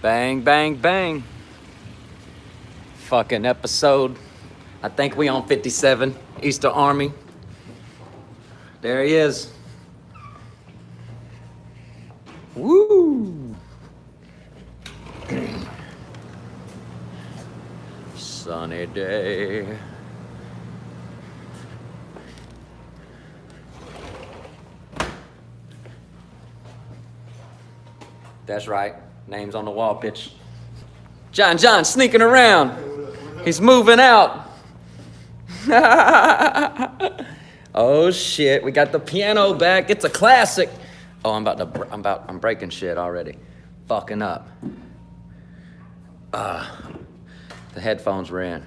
Bang, bang, bang. Fucking episode. I think we on 57, Easter Army. There he is. Woo! Sunny day. That's right. Names on the wall, bitch. John sneaking around. He's moving out. Oh shit, we got the piano back. It's a classic. Oh, I'm breaking shit already. Fucking up. The headphones were in.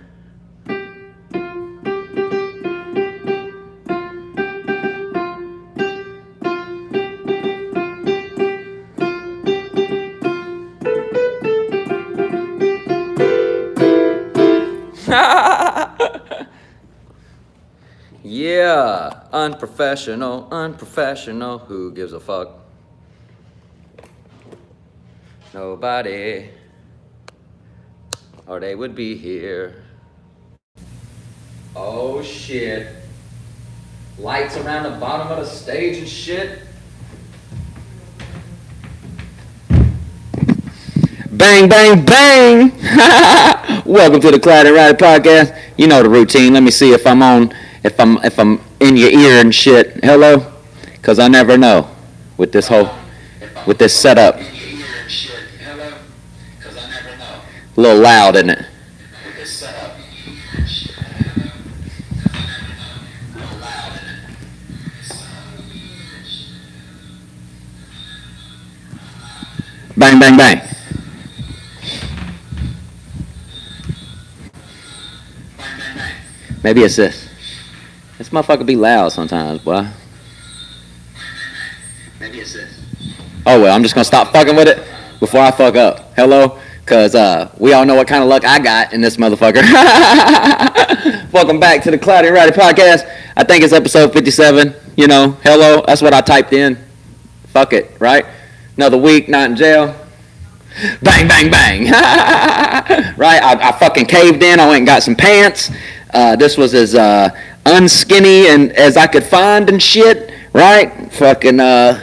Yeah, unprofessional, who gives a fuck? Nobody, or they would be here. Oh shit. Lights around the bottom of the stage and shit. Bang, bang, bang! Welcome to the Cloud and Rowdy podcast. You know the routine. Let me see if I'm on, if I'm in your ear and shit. Hello? Cause I never know with this setup. A little loud, isn't it? Bang, bang, bang. Maybe it's this. This motherfucker be loud sometimes, boy. Maybe it's this. Oh well, I'm just gonna stop fucking with it before I fuck up. Hello? Cause we all know what kind of luck I got in this motherfucker. Welcome back to the Cloudy and Rowdy podcast. I think it's episode 57. You know, hello. That's what I typed in. Fuck it, right? Another week, not in jail. Bang, bang, bang. Right? I fucking caved in. I went and got some pants. This was as unskinny and as I could find and shit, right? Fucking, had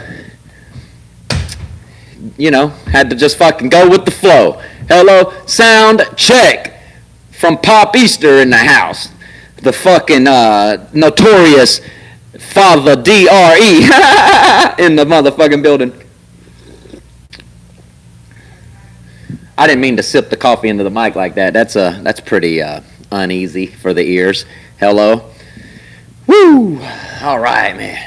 to just fucking go with the flow. Hello, sound check from Pop Easter in the house. The fucking notorious Father D.R.E. in the motherfucking building. I didn't mean to sip the coffee into the mic like that. That's pretty uneasy for the ears. Hello. Woo! All right, man.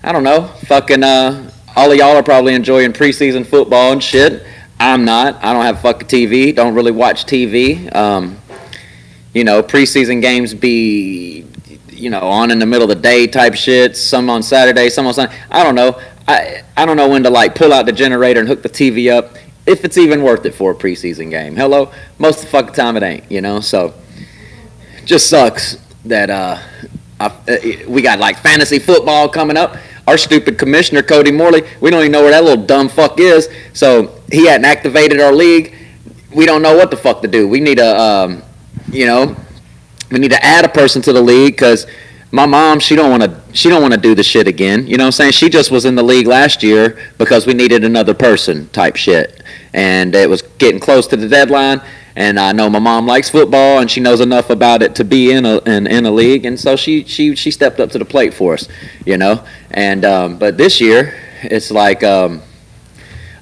I don't know. Fucking all of y'all are probably enjoying preseason football and shit. I'm not. I don't have fucking TV. Don't really watch TV. Preseason games be, on in the middle of the day type shit. Some on Saturday, some on Sunday. I don't know. I don't know when to like pull out the generator and hook the TV up. If it's even worth it for a preseason game. Hello? Most of the fucking time it ain't, so just sucks that we got like fantasy football coming up. Our stupid commissioner, Cody Morley, we don't even know where that little dumb fuck is, so he hadn't activated our league. We don't know what the fuck to do. We need to, we need to add a person to the league, because my mom, she don't want to do the shit again. You know what I'm saying? She just was in the league last year because we needed another person type shit. And it was getting close to the deadline. And I know my mom likes football and she knows enough about it to be in a league. And so she stepped up to the plate for us, And but this year, it's like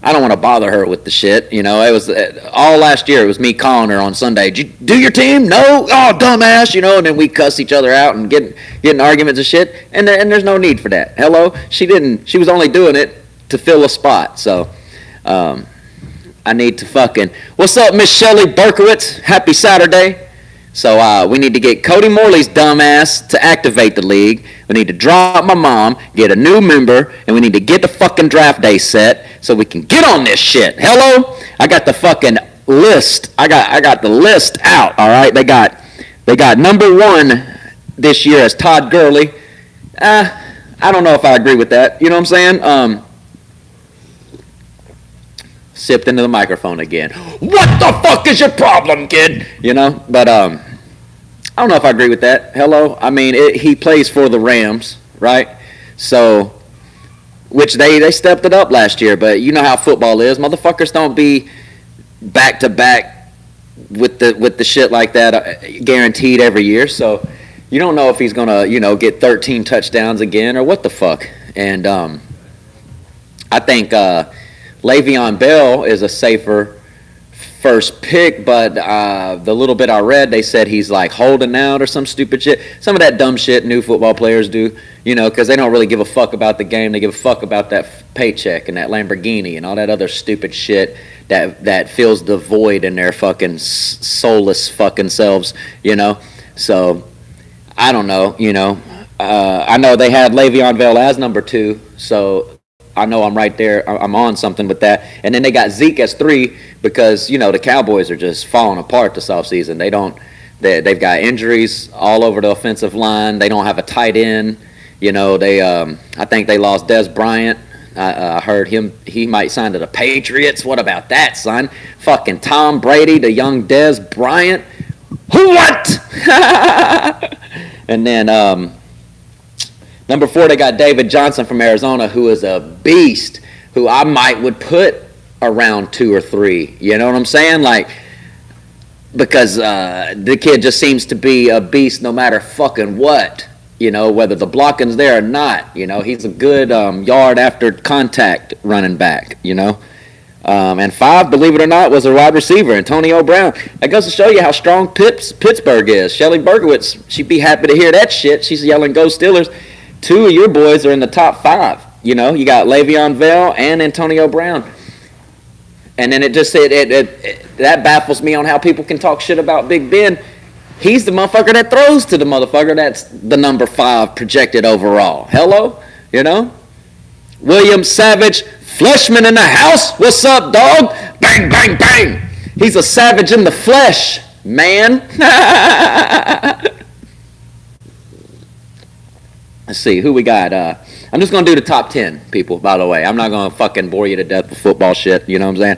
I don't want to bother her with the shit. It was all last year. It was me calling her on Sunday. Did you do your team? No. Oh, dumbass. And then we cuss each other out and get in arguments and shit. And there's no need for that. Hello. She didn't. She was only doing it to fill a spot. So, I need to fucking. What's up, Miss Shelley Berkowitz? Happy Saturday. So we need to get Cody Morley's dumbass to activate the league. We need to drop my mom, get a new member, and we need to get the fucking draft day set so we can get on this shit. Hello? I got the fucking list. I got the list out, all right? They got number 1 this year as Todd Gurley. I don't know if I agree with that. You know what I'm saying? sipped into the microphone again. What the fuck is your problem, kid? You know, but I don't know if I agree with that. Hello, I mean, he plays for the Rams, right? So, which they stepped it up last year, but you know how football is. Motherfuckers don't be back to back with the shit like that guaranteed every year. So you don't know if he's gonna get 13 touchdowns again or what the fuck. And I think Le'Veon Bell is a safer first pick, but the little bit I read, they said he's like holding out or some stupid shit. Some of that dumb shit new football players do, because they don't really give a fuck about the game. They give a fuck about that paycheck and that Lamborghini and all that other stupid shit that fills the void in their fucking soulless fucking selves, So I don't know, I know they had Le'Veon Bell as number 2, so I know I'm right there. I'm on something with that. And then they got Zeke as 3 because, the Cowboys are just falling apart this offseason. They've got injuries all over the offensive line. They don't have a tight end. I think they lost Dez Bryant. I heard he might sign to the Patriots. What about that, son? Fucking Tom Brady, the young Dez Bryant. What? And then number 4, they got David Johnson from Arizona, who is a beast, who I would put around 2 or 3. You know what I'm saying? Like, because the kid just seems to be a beast no matter fucking what. Whether the blocking's there or not. He's a good yard after contact running back. And 5, believe it or not, was a wide receiver, Antonio Brown. That goes to show you how strong Pittsburgh is. Shelly Bergowitz, she'd be happy to hear that shit. She's yelling, "Go Steelers!" 2 of your boys are in the top 5. You got Le'Veon Bell and Antonio Brown. And then it just that baffles me on how people can talk shit about Big Ben. He's the motherfucker that throws to the motherfucker that's the number 5 projected overall. Hello? William Savage, Fleshman in the house. What's up, dog? Bang, bang, bang. He's a savage in the flesh, man. Let's see, who we got? I'm just going to do the top 10 people, by the way. I'm not going to fucking bore you to death with football shit, you know what I'm saying?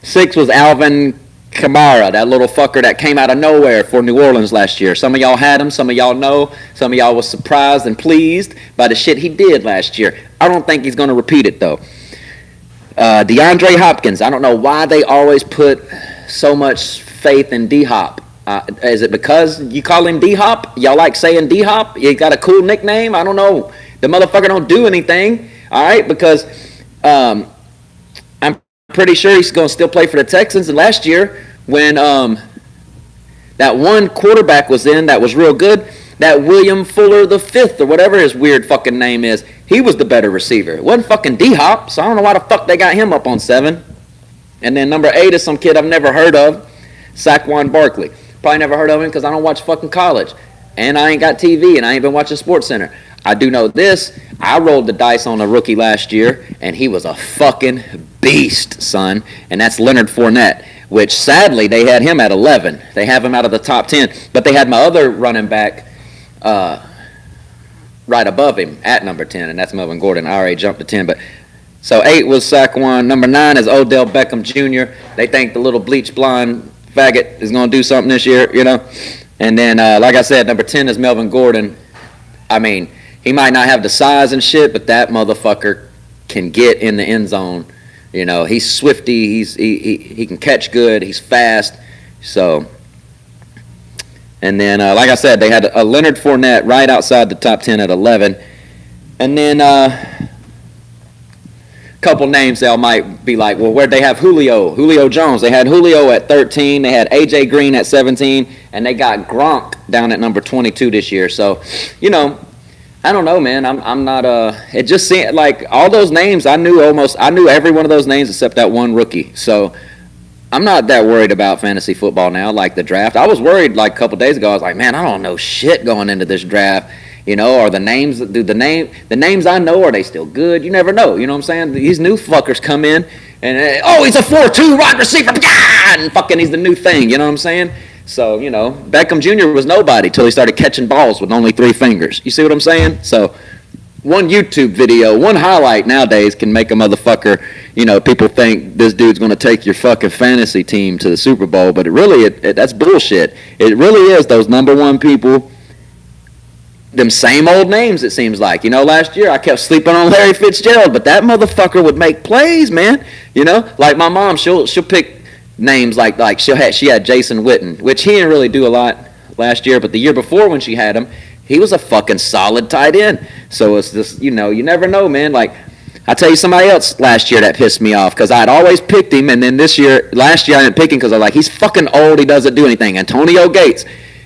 6 was Alvin Kamara, that little fucker that came out of nowhere for New Orleans last year. Some of y'all had him, some of y'all know, some of y'all was surprised and pleased by the shit he did last year. I don't think he's going to repeat it, though. DeAndre Hopkins, I don't know why they always put so much faith in D-Hop. Is it because you call him D-Hop? Y'all like saying D-Hop? You got a cool nickname? I don't know. The motherfucker don't do anything, all right? Because I'm pretty sure he's going to still play for the Texans. And last year, when that one quarterback was in that was real good, that William Fuller the Fifth or whatever his weird fucking name is, he was the better receiver. It wasn't fucking D-Hop, so I don't know why the fuck they got him up on 7. And then number 8 is some kid I've never heard of, Saquon Barkley. Probably never heard of him because I don't watch fucking college. And I ain't got TV and I ain't been watching SportsCenter. I do know this. I rolled the dice on a rookie last year, and he was a fucking beast, son. And that's Leonard Fournette, which sadly they had him at 11. They have him out of the top 10. But they had my other running back right above him at number 10, and that's Melvin Gordon. I already jumped to 10. But so 8 was Saquon. Number 9 is Odell Beckham Jr. They think the little bleach blonde faggot is going to do something this year, And then, like I said, number 10 is Melvin Gordon. I mean, he might not have the size and shit, but that motherfucker can get in the end zone. He's swifty. He can catch good. He's fast. So, and then, like I said, they had a Leonard Fournette right outside the top 10 at 11. And then a couple names they might be like, well, where'd they have Julio Jones? They had Julio at 13. They had A.J. Green at 17. And they got Gronk down at number 22 this year. So, I don't know, man. I'm not it just seemed like all those names I knew every one of those names except that one rookie. So I'm not that worried about fantasy football now, like the draft. I was worried like a couple days ago. I was like, man, I don't know shit going into this draft. Are the names the names I know, are they still good? You never know. You know what I'm saying? These new fuckers come in and he's a 4-2 wide receiver, and fucking he's the new thing. You know what I'm saying? So, Beckham Jr. was nobody till he started catching balls with only 3 fingers. You see what I'm saying? So, one YouTube video, one highlight nowadays can make a motherfucker, people think this dude's going to take your fucking fantasy team to the Super Bowl, but that's bullshit. It really is those number one people, them same old names, it seems like. Last year I kept sleeping on Larry Fitzgerald, but that motherfucker would make plays, man. Like my mom, she'll pick names like she had Jason Witten, which he didn't really do a lot last year, but the year before when she had him, he was a fucking solid tight end. So it's just, you never know, man. Like, I tell you somebody else last year that pissed me off because I'd always picked him, and then last year I didn't pick him because I'm like, he's fucking old, he doesn't do anything. Antonio Gates.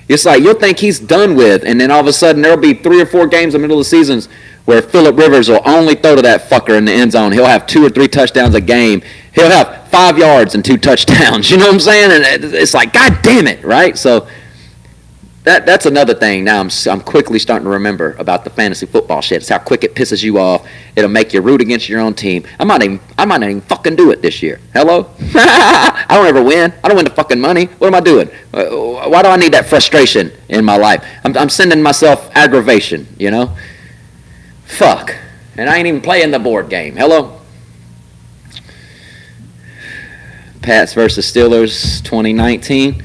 It's like, you'll think he's done with, and then all of a sudden there'll be 3 or 4 games in the middle of the seasons where Phillip Rivers will only throw to that fucker in the end zone. He'll have 2 or 3 touchdowns a game. He'll have 5 yards and 2 touchdowns. You know what I'm saying? And it's like, God damn it, right? So that's another thing. Now I'm quickly starting to remember about the fantasy football shit. It's how quick it pisses you off. It'll make you root against your own team. I might not even fucking do it this year. Hello? I don't ever win. I don't win the fucking money. What am I doing? Why do I need that frustration in my life? I'm sending myself aggravation, Fuck. And I ain't even playing the board game. Hello? Pats versus Steelers 2019.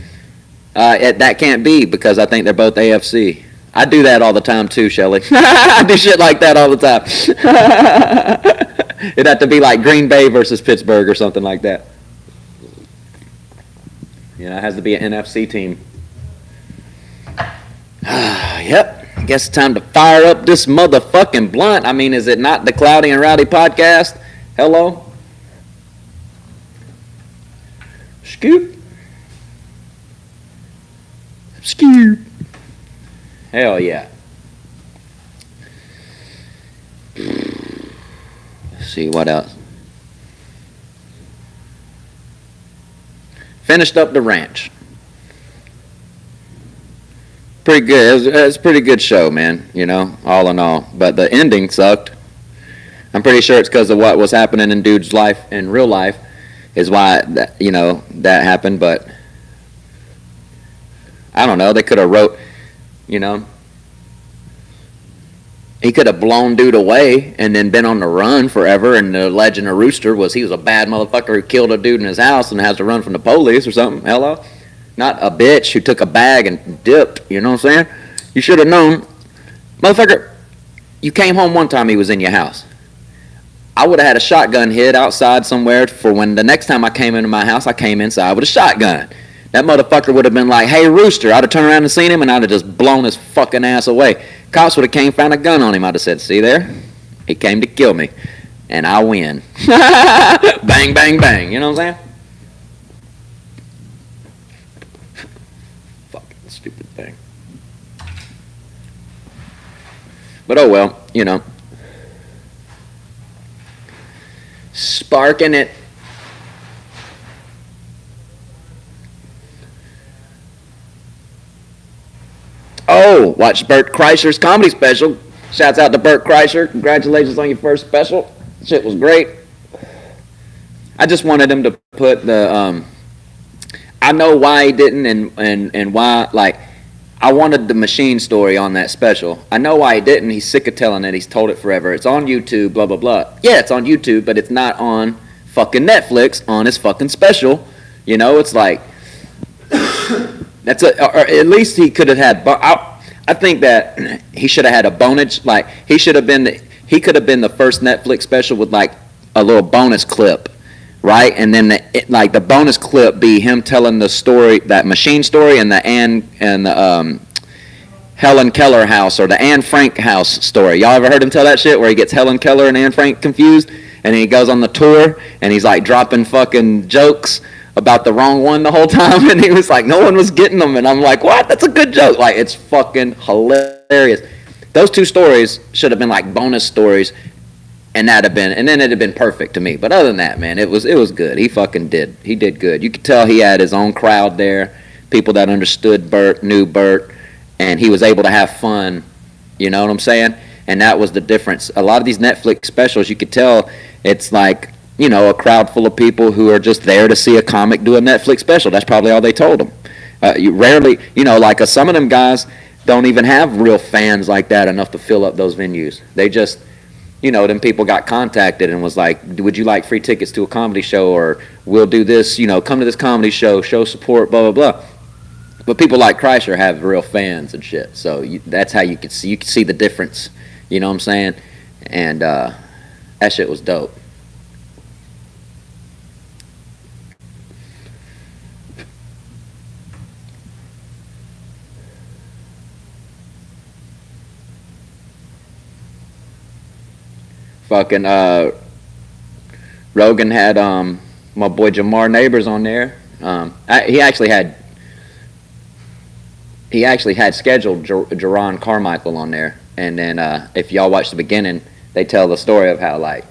That can't be because I think they're both AFC. I do that all the time too, Shelly. I do shit like that all the time. It'd have to be like Green Bay versus Pittsburgh or something like that. It has to be an NFC team. Yep. I guess it's time to fire up this motherfucking blunt. I mean, is it not the Cloudy and Rowdy podcast? Hello? Scoop. Scoop. Hell yeah. Let's see what else. Finished up the ranch. Pretty good. It was a pretty good show, man, all in all. But the ending sucked. I'm pretty sure it's because of what was happening in dude's life, in real life, is why that happened, but I don't know. They could have wrote, he could have blown dude away and then been on the run forever, and the legend of Rooster was he was a bad motherfucker who killed a dude in his house and has to run from the police or something. Hello? Not a bitch who took a bag and dipped, you know what I'm saying? You should have known. Motherfucker, you came home one time he was in your house. I would have had a shotgun hid outside somewhere for when the next time I came into my house, I came inside with a shotgun. That motherfucker would have been like, hey, Rooster. I'd have turned around and seen him, and I'd have just blown his fucking ass away. Cops would have came, found a gun on him. I'd have said, see there? He came to kill me, and I win. Bang, bang, bang. You know what I'm saying? Fucking stupid thing. But oh well, Sparking it. Oh, watch Bert Kreischer's comedy special. Shouts out to Bert Kreischer. Congratulations on your first special. Shit was great. I just wanted him to put the I know why he didn't and why, like, I wanted the machine story on that special. I know why he didn't. He's sick of telling it. He's told it forever. It's on YouTube, blah, blah, blah. Yeah, it's on YouTube, but it's not on fucking Netflix on his fucking special. It's like, or at least he could have had, I think that he should have had a bonus, like, he could have been the first Netflix special with, like, a little bonus clip, right? And then the bonus clip be him telling the story, that machine story, and the Helen Keller house, or the Anne Frank house story. Y'all ever heard him tell that shit where he gets Helen Keller and Anne Frank confused, and he goes on the tour and he's like dropping fucking jokes about the wrong one the whole time, and he was like, no one was getting them, and I'm like, what? That's a good joke. Like, it's fucking hilarious. Those 2 stories should have been like bonus stories, and then it'd have been perfect to me. But other than that, man, it was good. He did good. You could tell he had his own crowd there, people that understood Bert, knew Bert, and he was able to have fun. You know what I'm saying? And that was the difference. A lot of these Netflix specials, you could tell it's like, a crowd full of people who are just there to see a comic do a Netflix special. That's probably all they told them. You rarely, some of them guys don't even have real fans like that enough to fill up those venues. They just then people got contacted and was like, would you like free tickets to a comedy show, or we'll do this, come to this comedy show support, blah, blah, blah. But people like Kreischer have real fans and shit. So that's how you can see the difference. You know what I'm saying? And that shit was dope. Fucking Rogan had my boy Jamar Neighbors on there. He actually had scheduled Jerron Carmichael on there, and then if y'all watch the beginning, they tell the story of how like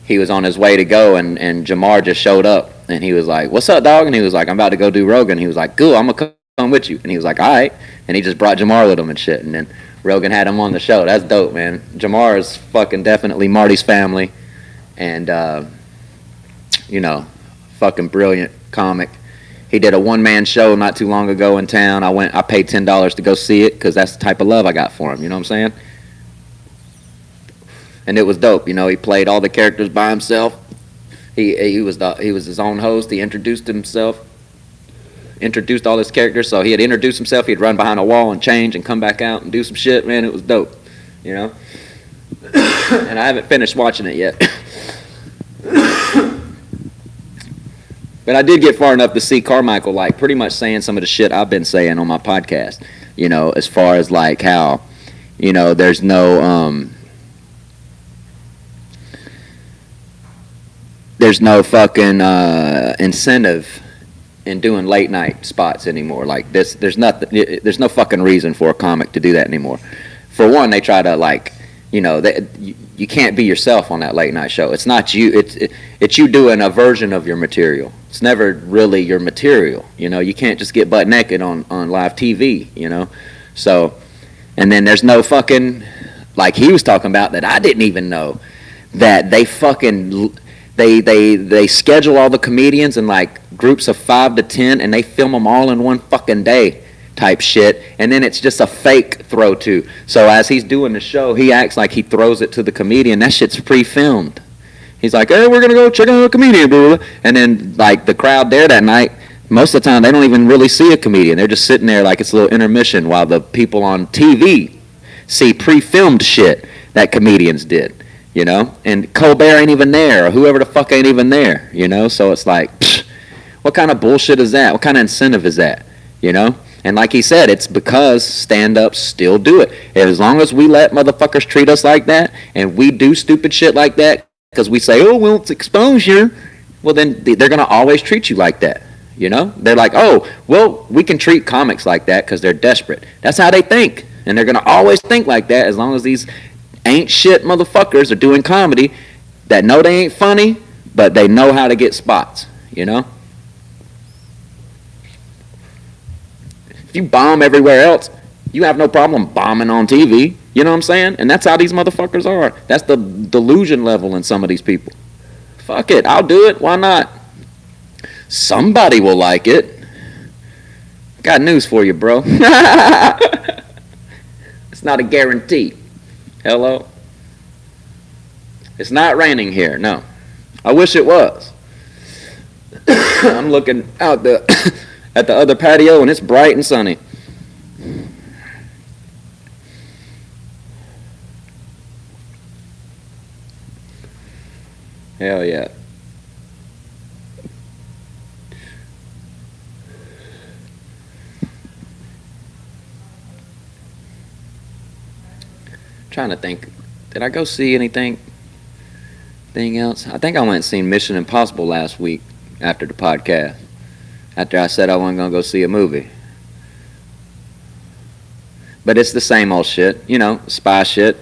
he was on his way to go, and Jamar just showed up, and he was like, "What's up, dog?" And he was like, "I'm about to go do Rogan." He was like, "Cool, I'm gonna come with you." And he was like, "All right," and he just brought Jamar with him and shit, and then Rogan had him on the show. That's dope, man. Jamar is fucking definitely Marty's family, and fucking brilliant comic. He did a one-man show not too long ago in town. I paid $10 to go see it because that's the type of love I got for him. You know what I'm saying? And it was dope. He played all the characters by himself. He was his own host. He introduced himself, introduced all his characters. So he'd introduce himself. He'd run behind a wall and change and come back out and do some shit. Man, it was dope. And I haven't finished watching it yet. But I did get far enough to see Carmichael like pretty much saying some of the shit I've been saying on my podcast, as far as like how, there's no fucking incentive in doing late night spots anymore. Like this, there's no fucking reason for a comic to do that anymore. For one, they try to like, you can't be yourself on that late night show. It's not you. It's you doing a version of your material. It's never really your material. You can't just get butt naked on live TV. So, and then there's no fucking, like he was talking about that I didn't even know, that they fucking they schedule all the comedians in like groups of 5 to 10 and they film them all in one fucking day type shit, and then it's just a fake throw to. So as he's doing the show, he acts like he throws it to the comedian. That shit's pre-filmed. He's like, "Hey, we're gonna go check out a comedian," blah, blah. And then like the crowd there that night, most of the time they don't even really see a comedian. They're just sitting there like it's a little intermission while the people on TV see pre-filmed shit that comedians did, and Colbert ain't even there, or whoever the fuck ain't even there, so it's like, psh, what kind of bullshit is that? What kind of incentive is that, And like he said, it's because stand-ups still do it. And as long as we let motherfuckers treat us like that, and we do stupid shit like that, because we say, "Oh, well, it's exposure," well, then they're going to always treat you like that, They're like, "Oh, well, we can treat comics like that because they're desperate." That's how they think. And they're going to always think like that as long as these ain't shit motherfuckers are doing comedy that know they ain't funny, but they know how to get spots, You bomb everywhere else, you have no problem bombing on TV. You know what I'm saying? And that's how these motherfuckers are. That's the delusion level in some of these people. Fuck it, I'll do it. Why not? Somebody will like it. Got news for you, bro. It's not a guarantee. Hello? It's not raining here, no. I wish it was. I'm looking out at the other patio, and it's bright and sunny. Hell yeah. Trying to think, did I go see anything else? I think I went and seen Mission Impossible last week after the podcast. After I said I wasn't going to go see a movie. But it's the same old shit, spy shit.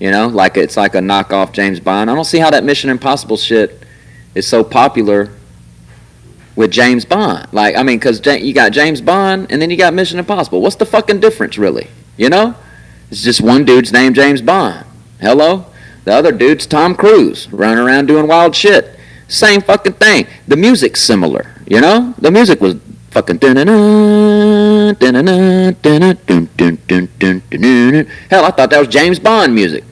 Like it's like a knockoff James Bond. I don't see how that Mission Impossible shit is so popular with James Bond. Like, I mean, because you got James Bond and then you got Mission Impossible. What's the fucking difference, really? It's just one dude's named James Bond. Hello? The other dude's Tom Cruise, running around doing wild shit. Same fucking thing. The music's similar, The music was fucking hell, I thought that was James Bond music.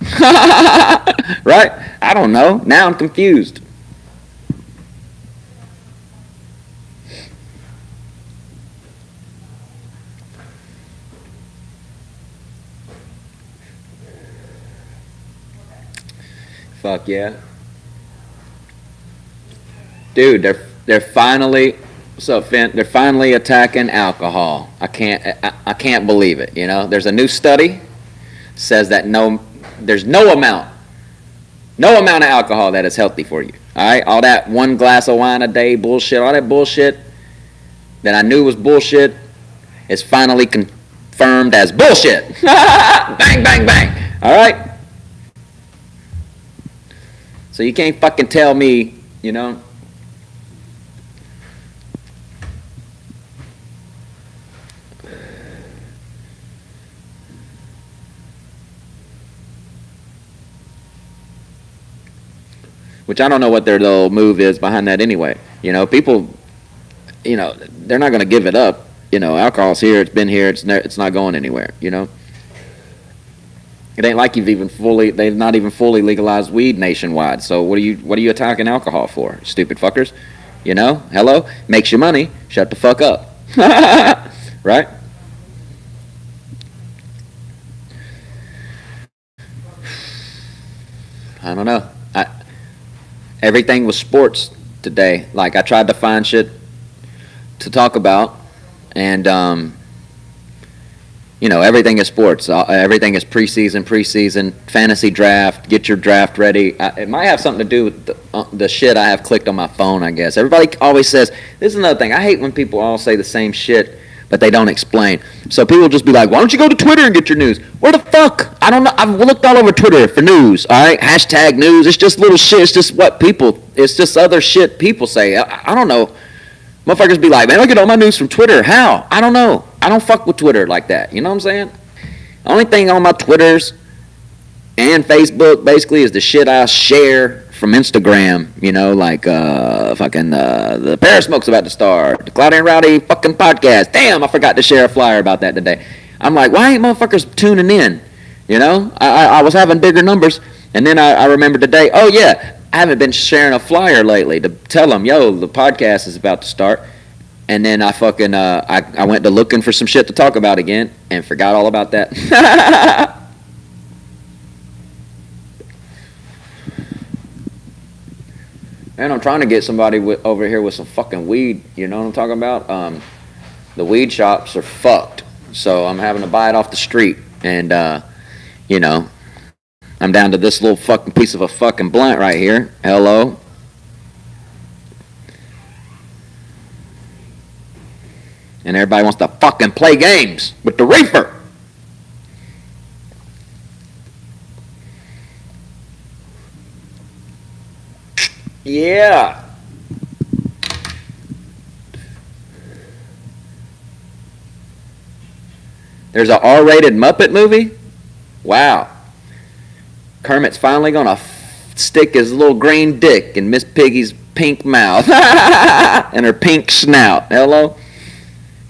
Right? I don't know. Now I'm confused. Fuck yeah. Dude, they're finally, what's up, Finn? They're finally attacking alcohol. I can't believe it. You know, there's a new study says that there's no amount of alcohol that is healthy for you. All right, all that one glass of wine a day bullshit, all that bullshit that I knew was bullshit is finally confirmed as bullshit. Bang, bang, bang. All right. So you can't fucking tell me, you know. Which I don't know what their little move is behind that anyway. You know, people, you know, they're not going to give it up. You know, alcohol's here, it's been here, it's not going anywhere, you know. It ain't like they've not even fully legalized weed nationwide. So what are you attacking alcohol for, stupid fuckers? You know, hello, makes you money, shut the fuck up. Right? I don't know. Everything was sports today. Like I tried to find shit to talk about, and you know, everything is sports. Everything is preseason, fantasy draft. Get your draft ready. It might have something to do with the shit I have clicked on my phone, I guess. Everybody always says, this is another thing. I hate when people all say the same shit, but they don't explain. So people just be like, why don't you go to Twitter and get your news? Where the fuck? I don't know. I've looked all over Twitter for news, all right? Hashtag news. It's just little shit. It's just it's just other shit people say. I don't know. Motherfuckers be like, man, I get all my news from Twitter. How? I don't know. I don't fuck with Twitter like that. You know what I'm saying? The only thing on my Twitters and Facebook basically is the shit I share from Instagram. You know, like the Paris Smoke's about to start. The Cloudy and Rowdy fucking podcast. Damn, I forgot to share a flyer about that today. I'm like, why ain't motherfuckers tuning in? You know, I was having bigger numbers. And then I remembered today, oh yeah, I haven't been sharing a flyer lately to tell them, yo, the podcast is about to start. And then I fucking, I went to looking for some shit to talk about again and forgot all about that. Man, I'm trying to get somebody over here with some fucking weed. You know what I'm talking about? The weed shops are fucked. So I'm having to buy it off the street. And, you know, I'm down to this little fucking piece of a fucking blunt right here. Hello. And everybody wants to fucking play games with the reefer. Yeah. There's an R-rated Muppet movie? Wow. Kermit's finally gonna stick his little green dick in Miss Piggy's pink mouth and her pink snout. Hello?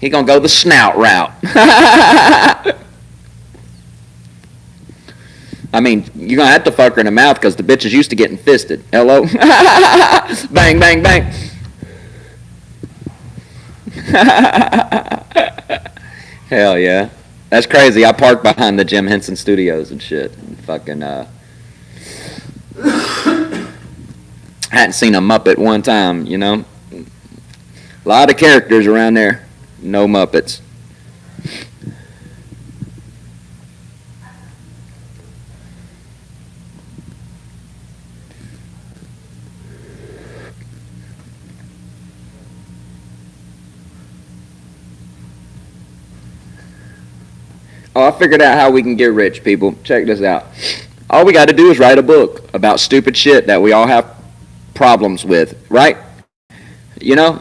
He gonna go the snout route. I mean, you're gonna have to fuck her in the mouth because the bitch is used to getting fisted. Hello? Bang, bang, bang. Hell yeah. That's crazy. I parked behind the Jim Henson Studios and shit. And fucking, hadn't seen a Muppet one time, you know? A lot of characters around there. No Muppets. Oh, I figured out how we can get rich, people. Check this out. All we got to do is write a book about stupid shit that we all have problems with, right? You know,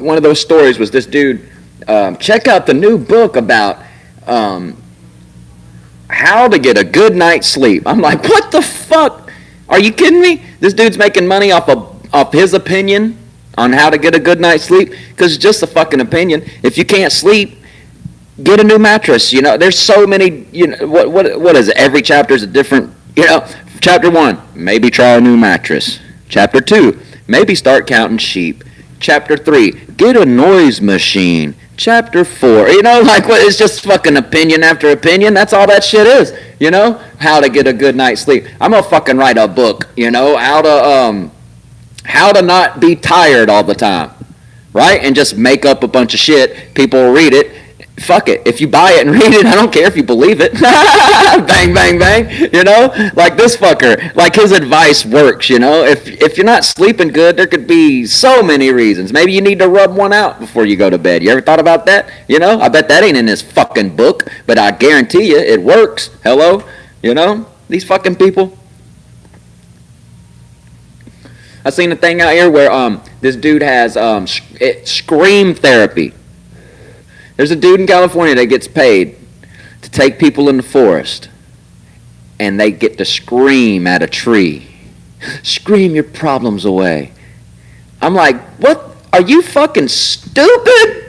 one of those stories was this dude, check out the new book about how to get a good night's sleep. I'm like, what the fuck? Are you kidding me? This dude's making money off his opinion on how to get a good night's sleep because it's just a fucking opinion. If you can't sleep, get a new mattress. You know, there's so many. You know, what is it? Every chapter is a different You know, chapter 1, maybe try a new mattress. Chapter 2, maybe start counting sheep. Chapter 3, get a noise machine. Chapter 4, like what? It's just fucking opinion after opinion. That's all that shit is. How to get a good night's sleep. I'm gonna fucking write a book. How to not be tired all the time, right? And just make up a bunch of shit. People will read it. Fuck it. If you buy it and read it, I don't care if you believe it. Bang, bang, bang. Like this fucker. Like his advice works. If you're not sleeping good, there could be so many reasons. Maybe you need to rub one out before you go to bed. You ever thought about that? I bet that ain't in this fucking book, but I guarantee you it works. Hello? These fucking people. I seen a thing out here where this dude has scream therapy. There's a dude in California that gets paid to take people in the forest, and they get to scream at a tree. Scream your problems away. I'm like, what? Are you fucking stupid?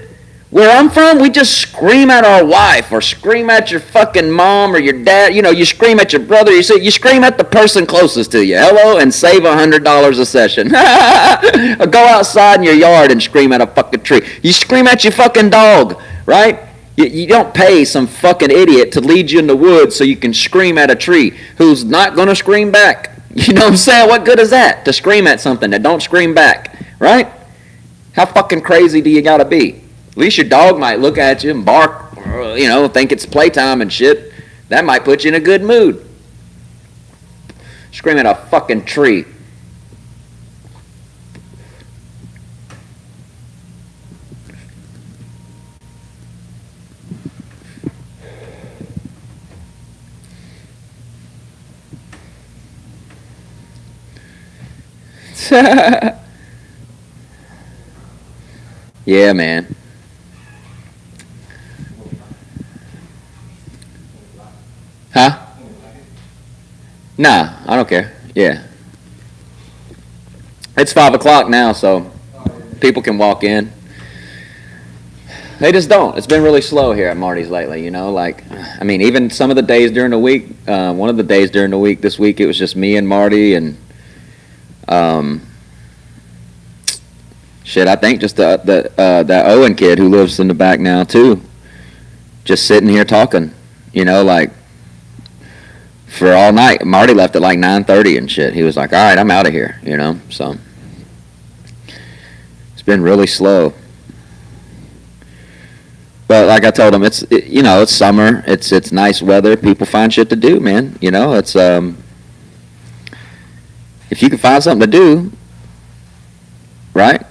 Where I'm from, we just scream at our wife or scream at your fucking mom or your dad. You scream at your brother. You scream at the person closest to you. Hello, and save $100 a session. Or go outside in your yard and scream at a fucking tree. You scream at your fucking dog, right? You don't pay some fucking idiot to lead you in the woods so you can scream at a tree who's not going to scream back. You know what I'm saying? What good is that, to scream at something that don't scream back, right? How fucking crazy do you got to be? At least your dog might look at you and bark, think it's playtime and shit. That might put you in a good mood. Scream at a fucking tree. Yeah, man. Huh? Nah, I don't care. Yeah. It's 5 o'clock now, so people can walk in. They just don't. It's been really slow here at Marty's lately, even some of the days during the week, one of the days during the week this week, it was just me and Marty and, I think just that Owen kid who lives in the back now, too. Just sitting here talking, for all night. Marty left at like 9:30 and shit. He was like, all right, I'm out of here, so it's been really slow. But like I told him, it's summer, it's nice weather, people find shit to do, man. It's if you can find something to do, right?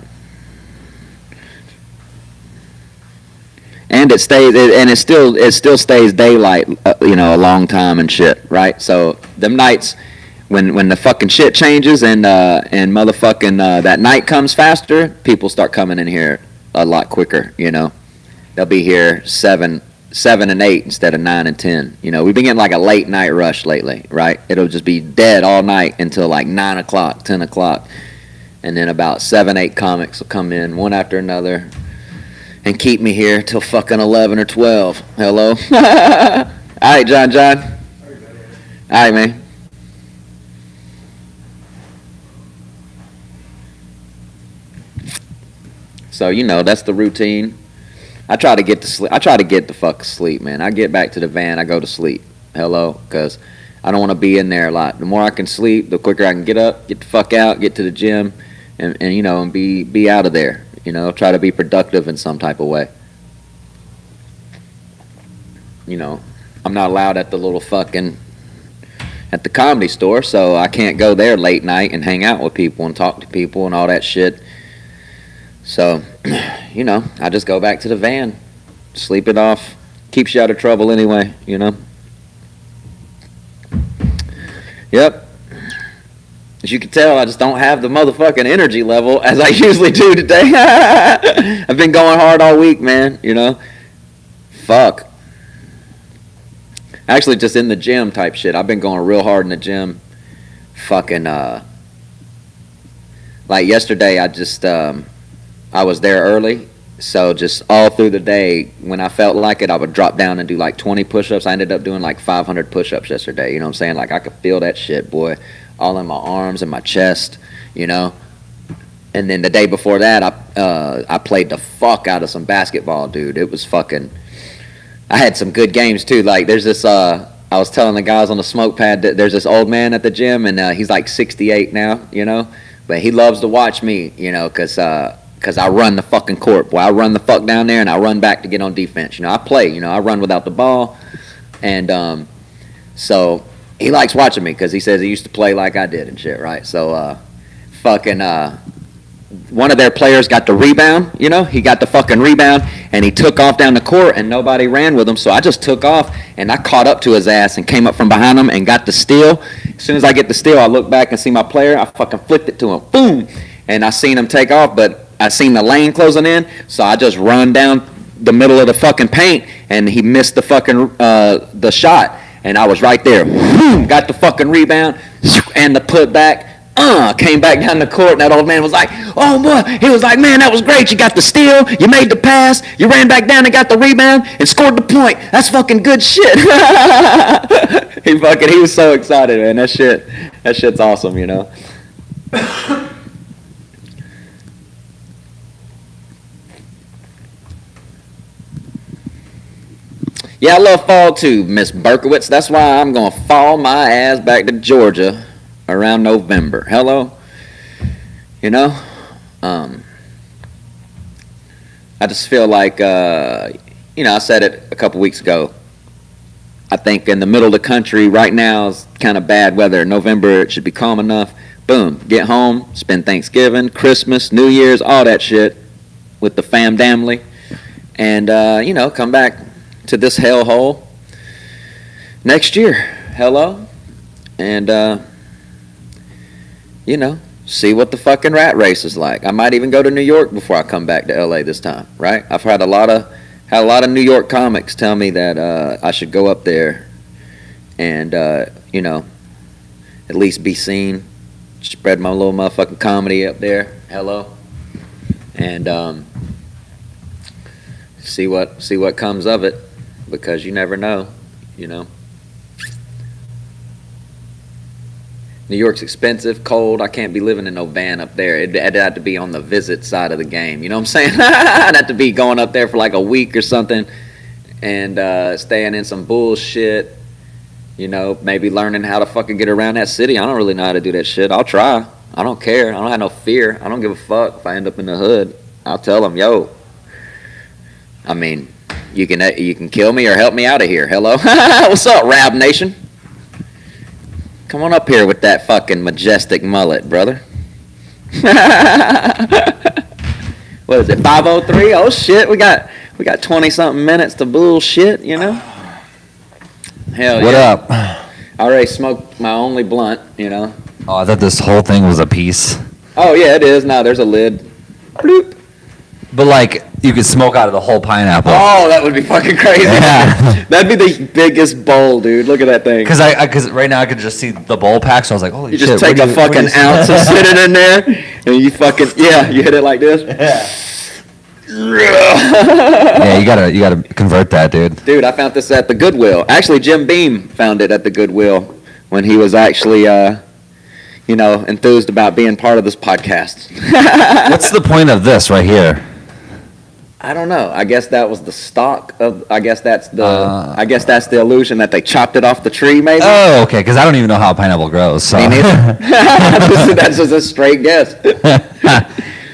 And it still stays daylight, a long time and shit, right? So them nights when the fucking shit changes and motherfucking that night comes faster, people start coming in here a lot quicker, They'll be here 7 and 8 instead of 9 and 10. We've been getting like a late night rush lately, right? It'll just be dead all night until like 9 o'clock, 10 o'clock. And then about 7, 8 comics will come in one after another and keep me here till fucking 11 or 12. Hello? All right, John. All right, man. So, that's the routine. I try to get to sleep. I try to get the fuck sleep, man. I get back to the van, I go to sleep. Hello? Because I don't want to be in there a lot. The more I can sleep, the quicker I can get up, get the fuck out, get to the gym, and be out of there. Try to be productive in some type of way. I'm not allowed at the little fucking, at the Comedy Store, so I can't go there late night and hang out with people and talk to people and all that shit. So, I just go back to the van, sleep it off, keeps you out of trouble anyway, Yep. As you can tell, I just don't have the motherfucking energy level as I usually do today. I've been going hard all week, man, Fuck. Actually, just in the gym type shit. I've been going real hard in the gym. Fucking, like yesterday, I was there early, So just all through the day, when I felt like it, I would drop down and do like 20 push-ups. I ended up doing like 500 push-ups yesterday. You know what I'm saying? Like I could feel that shit, boy, all in my arms and my chest, you know. And then the day before that, I played the fuck out of some basketball, dude. It was fucking. I had some good games too. Like there's this. I was telling the guys on the smoke pad that there's this old man at the gym, and he's like 68 now, you know. But he loves to watch me, you know, cause I run the fucking court, boy. I run the fuck down there, and I run back to get on defense. You know, I play. You know, I run without the ball, and so he likes watching me because he says he used to play like I did and shit, right? So one of their players got the rebound, you know, he got the fucking rebound, and he took off down the court, and nobody ran with him, so I just took off, and I caught up to his ass and came up from behind him and got the steal. As soon as I get the steal, I look back and see my player, I fucking flicked it to him, boom, and I seen him take off, but I seen the lane closing in, so I just run down the middle of the fucking paint, and he missed the fucking, the shot, and I was right there, boom, got the fucking rebound, and the putback, came back down the court, and that old man was like, oh boy, he was like, man, that was great, you got the steal, you made the pass, you ran back down and got the rebound, and scored the point, that's fucking good shit. He was so excited, man, that shit's awesome, you know. Yeah, I love fall too, Miss Berkowitz, that's why I'm gonna fall my ass back to Georgia around November. Hello? You know? I just feel like, you know, I said it a couple weeks ago. I think in the middle of the country right now is kind of bad weather. November, it should be calm enough. Boom, get home, spend Thanksgiving, Christmas, New Year's, all that shit with the family. And, you know, come back to this hellhole next year. Hello? And, you know, see what the fucking rat race is like. I might even go to New York before I come back to LA this time, right? I've had a lot of New York comics tell me that I should go up there and you know, at least be seen, spread my little motherfucking comedy up there. Hello, and see what comes of it, because you never know, you know. New York's expensive, cold. I can't be living in no van up there. It'd have to be on the visit side of the game. You know what I'm saying? I'd have to be going up there for like a week or something and staying in some bullshit. You know, maybe learning how to fucking get around that city. I don't really know how to do that shit. I'll try. I don't care. I don't have no fear. I don't give a fuck if I end up in the hood. I'll tell them, yo, I mean, you can kill me or help me out of here. Hello? What's up, Rab Nation? Come on up here with that fucking majestic mullet, brother. What is it, 5:03? Oh shit, we got 20-something minutes to bullshit, you know? Hell yeah. What up? I already smoked my only blunt, you know? Oh, I thought this whole thing was a piece. Oh yeah, it is. No, there's a lid. Bloop. But like, you could smoke out of the whole pineapple. Oh, that would be fucking crazy. Yeah. That'd be the biggest bowl, dude. Look at that thing. Because right now I could just see the bowl pack, so I was like, holy shit. You just take a fucking ounce and sit it in there, and you fucking, yeah, you hit it like this. Yeah, you gotta convert that, dude. Dude, I found this at the Goodwill. Actually, Jim Beam found it at the Goodwill when he was actually, you know, enthused about being part of this podcast. What's the point of this right here? I don't know. I guess that was the stock of. I guess that's the illusion that they chopped it off the tree, maybe. Oh, okay. Because I don't even know how a pineapple grows. So. Me neither. That's just a straight guess.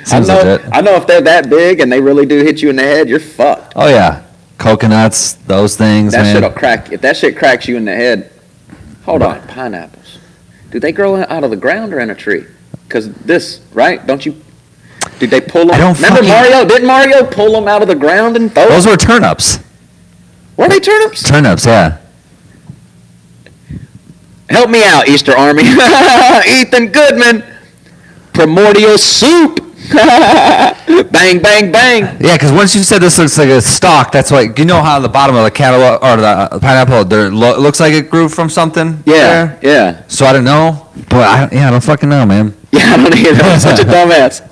Seems legit. I know if they're that big and they really do hit you in the head, you're fucked. Oh yeah, coconuts, those things. That man. shit'll crack. If that shit cracks you in the head, hold on. Pineapples. Do they grow out of the ground or in a tree? Because this, right? Don't you? Did they pull them? Remember Mario? Didn't Mario pull them out of the ground and throw them? Those were turnips. Were they turnips? Turnips, yeah. Help me out, Easter Army. Ethan Goodman. Primordial soup. Bang, bang, bang. Yeah, because once you said this looks like a stalk, that's why, you know how the bottom of the cantaloupe or the pineapple looks like it grew from something? Yeah, yeah. So I don't know, but I don't fucking know, man. Yeah, I don't either. I'm such a dumbass.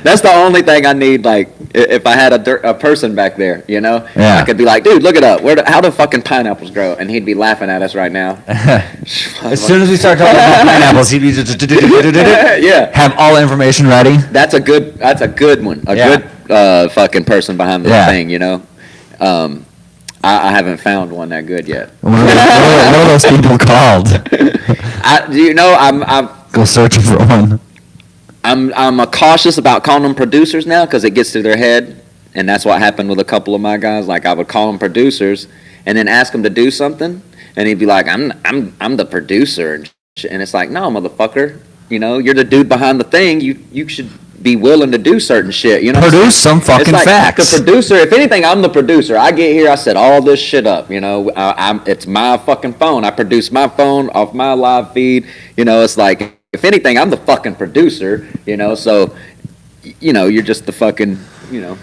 That's the only thing I need. Like, if I had a person back there, you know, Yeah. I could be like, dude, look it up. How do fucking pineapples grow? And he'd be laughing at us right now. As soon as we start talking about pineapples, he'd be Yeah, have all the information ready. that's a good one. A Yeah. good fucking person behind the Yeah. thing, you know. I haven't found one that good yet. What are those people called? I'm Go search for one. I'm cautious about calling them producers now because it gets to their head, and that's what happened with a couple of my guys. Like, I would call them producers and then ask them to do something, and he'd be like, I'm the producer, and it's like, no, motherfucker, you know, you're the dude behind the thing. You should be willing to do certain shit. You know, Produce some fucking it's like facts. The producer, if anything, I'm the producer. I get here, I set all this shit up. You know, it's my fucking phone. I produce my phone off my live feed. You know, it's like, if anything, I'm the fucking producer, you know, so, you know, you're just the fucking, you know,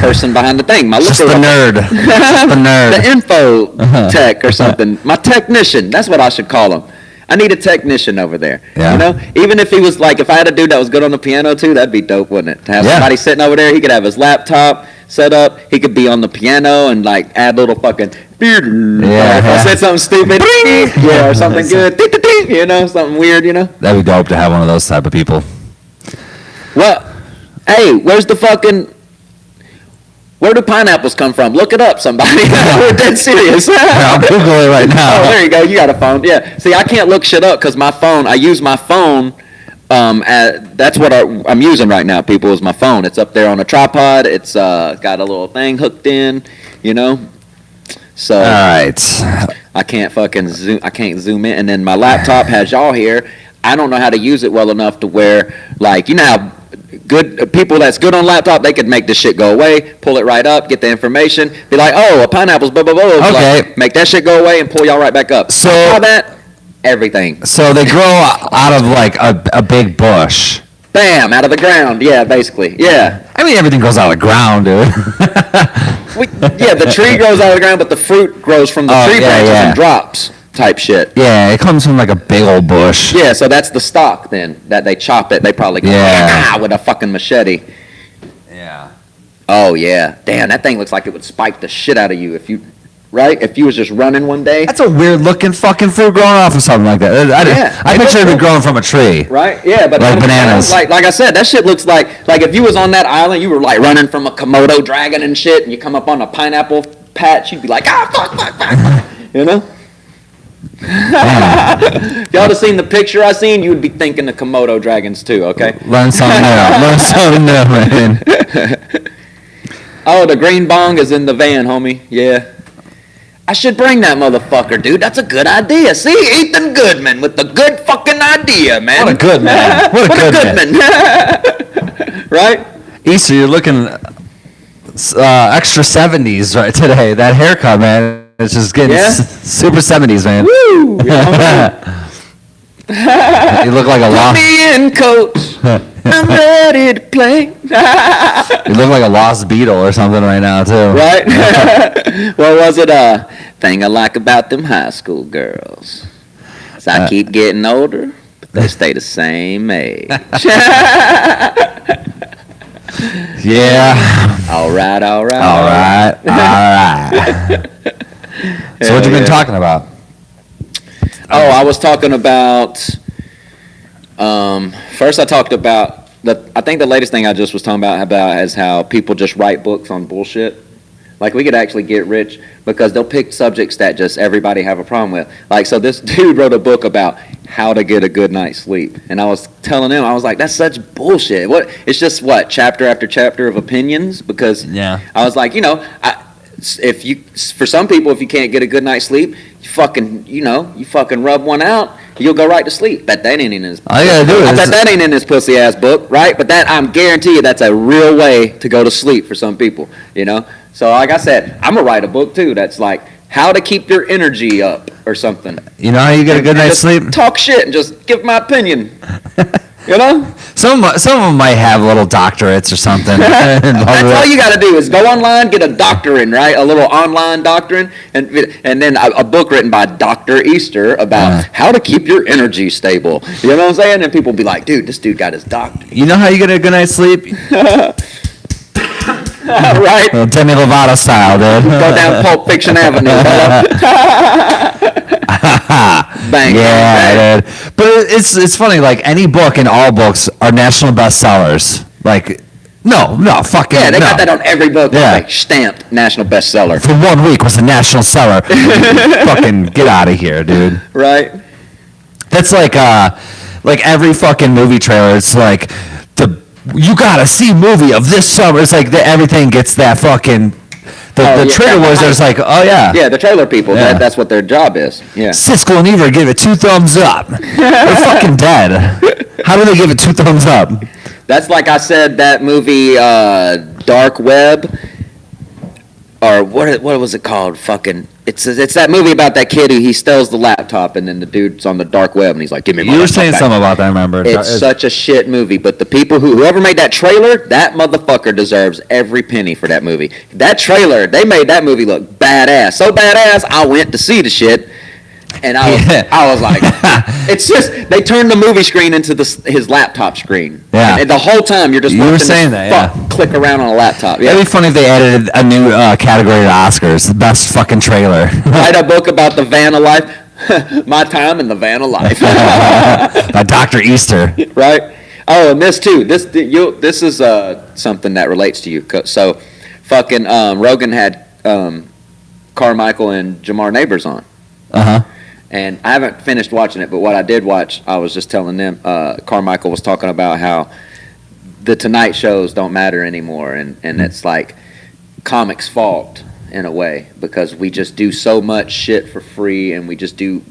person behind the thing. Just the nerd. Just the nerd. The info tech or something. My technician, that's what I should call him. I need a technician over there. Yeah. You know, even if he was like, if I had a dude that was good on the piano too, that'd be dope, wouldn't it? To have somebody sitting over there, he could have his laptop set up, he could be on the piano and like add little fucking, if I said something stupid, yeah, or something good, you know, something weird, you know. That'd be dope to have one of those type of people. Well, hey, where do pineapples come from? Look it up, somebody. We're dead serious. I'll Google it right now. Oh, there you go. You got a phone. Yeah. See, I can't look shit up because I use my phone. That's what I'm using right now, people, is my phone. It's up there on a tripod. It's got a little thing hooked in, you know. So All right. I can't fucking zoom. I can't zoom in. And then my laptop has y'all here. I don't know how to use it well enough to where, like, you know how good people that's good on laptop, they could make this shit go away, pull it right up, get the information, be like, oh, a pineapple's blah blah blah. Okay. Like, make that shit go away and pull y'all right back up. So all that, everything. So they grow out of like a big bush. Bam, out of the ground. Yeah, basically. Yeah. I mean, everything grows out of the ground, dude. Yeah, the tree grows out of the ground, but the fruit grows from the tree branches and drops type shit. Yeah, it comes from like a big old bush. Yeah, so that's the stalk then, that they chop it. They probably go with a fucking machete. Yeah. Oh, yeah. Damn, that thing looks like it would spike the shit out of you if you was just running one day. That's a weird looking fucking fruit growing off of something like that. I picture it growing from a tree. Right? Yeah, but like bananas. Like I said, that shit looks like if you was on that island, you were like running from a Komodo dragon and shit, and you come up on a pineapple patch, you'd be like, fuck. You know? If y'all have seen the picture I seen, you would be thinking the Komodo dragons too, okay? Learn something new. Learn something new, man. Oh, the green bong is in the van, homie. Yeah. I should bring that motherfucker, dude. That's a good idea. See, Ethan Goodman with the good fucking idea, man. What a good man. What a good man. Right? Easter, you're looking extra 70s right today. That haircut, man, it's just getting super 70s, man. Woo! You look like a Put me in, coach. I'm ready to play. You look like a lost Beatle or something right now, too. Right? What was it? Thing I like about them high school girls is I keep getting older, but they stay the same age. Yeah. All right. So what you been talking about? Oh, I was talking about. First, I talked about I think the latest thing I just was talking about is how people just write books on bullshit. Like, we could actually get rich because they'll pick subjects that just everybody have a problem with. Like, so this dude wrote a book about how to get a good night's sleep, and I was telling him, I was like, that's such bullshit. What? It's just chapter after chapter of opinions, because I was like, for some people, if you can't get a good night's sleep, you fucking rub one out, you'll go right to sleep. Bet that ain't in his. All you gotta do is. I bet that ain't in his pussy ass book, right? But that, I'm guarantee you, that's a real way to go to sleep for some people. You know. So like I said, I'm gonna write a book too. That's like how to keep your energy up or something. You know how you get a good night's sleep? Talk shit and just give my opinion. You know? Some of them might have little doctorates or something. That's all you got to do is go online, get a doctorate, right? A little online doctorate, and then a book written by Dr. Easter about how to keep your energy stable. You know what I'm saying? And people be like, dude, this dude got his doctorate. You know how you get a good night's sleep? Right? Well, Demi Lovato style, dude. Go down Pulp Fiction Avenue. Bang. Yeah, dude. But it's funny. Like any book and all books are national bestsellers. Like, no, fucking yeah. They no. got that on every book. Yeah. Like stamped national bestseller. For 1 week was a national seller. Fucking get out of here, dude. Right. That's like every fucking movie trailer. It's like you gotta see movie of this summer. It's like everything gets that fucking. The trailer was there's like, oh yeah. Yeah, the trailer people. Yeah. That's what their job is. Yeah. Siskel and Ebert gave it 2 thumbs up. They're fucking dead. How do they give it 2 thumbs up? That's like I said, that movie Dark Web, or what was it called? Fucking, it's that movie about that kid who he steals the laptop and then the dude's on the dark web and he's like, give me my You were laptop saying back. something about that, I remember. It's such a shit movie, but the people whoever made that trailer, that motherfucker deserves every penny for that movie. That trailer, they made that movie look badass. So badass, I went to see the shit. And I was like, it's just, they turned the movie screen into his laptop screen. Yeah. And the whole time you're just watching saying click around on a laptop. Yeah. It'd be funny if they added a new category to Oscars, the best fucking trailer. Write a book about the van of life. My time in the van of life. By Dr. Easter. Right? Oh, and this too. This is something that relates to you. So, fucking Rogan had Carmichael and Jamar Neighbors on. Uh-huh. And I haven't finished watching it, but what I did watch, I was just telling them, Carmichael was talking about how the Tonight shows don't matter anymore, and it's like comics' fault in a way, because we just do so much shit for free, and we just do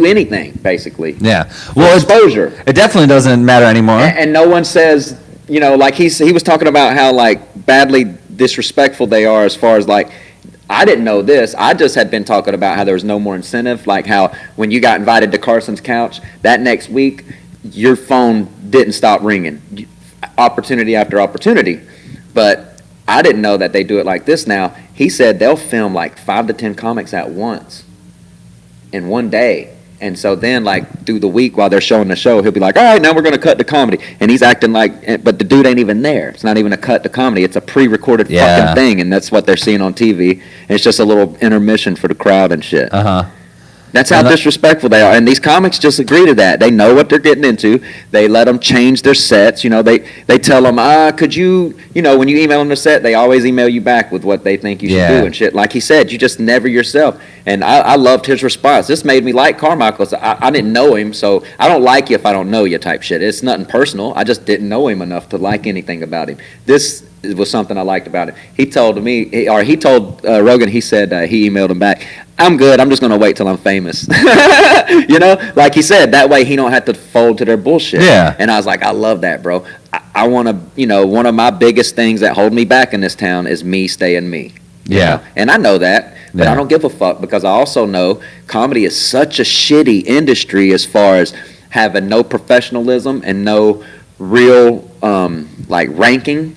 anything, basically. Yeah. Well, exposure. It definitely doesn't matter anymore. And no one says, like he was talking about how, like, badly disrespectful they are as far as, like, I didn't know this. I just had been talking about how there was no more incentive, like how when you got invited to Carson's couch, that next week, your phone didn't stop ringing. Opportunity after opportunity. But I didn't know that they do it like this now. He said they'll film like 5 to 10 comics at once in one day. And so then, like, through the week while they're showing the show, he'll be like, all right, now we're going to cut to comedy. And he's acting like, but the dude ain't even there. It's not even a cut to comedy. It's a pre-recorded fucking thing, and that's what they're seeing on TV. And it's just a little intermission for the crowd and shit. Uh-huh. That's how disrespectful they are. And these comics just agree to that. They know what they're getting into. They let them change their sets. They tell them, could you, when you email them the set, they always email you back with what they think you should do and shit. Like he said, you just never yourself. And I loved his response. This made me like Carmichael. I didn't know him, so I don't like you if I don't know you type shit. It's nothing personal. I just didn't know him enough to like anything about him. This was something I liked about it. He told me, or he told Rogan, he said he emailed him back, I'm good. I'm just going to wait till I'm famous. Like he said, that way he don't have to fold to their bullshit. Yeah. And I was like, I love that, bro. I want to, one of my biggest things that hold me back in this town is me staying me. Yeah. And I know that, but I don't give a fuck, because I also know comedy is such a shitty industry as far as having no professionalism and no real, ranking,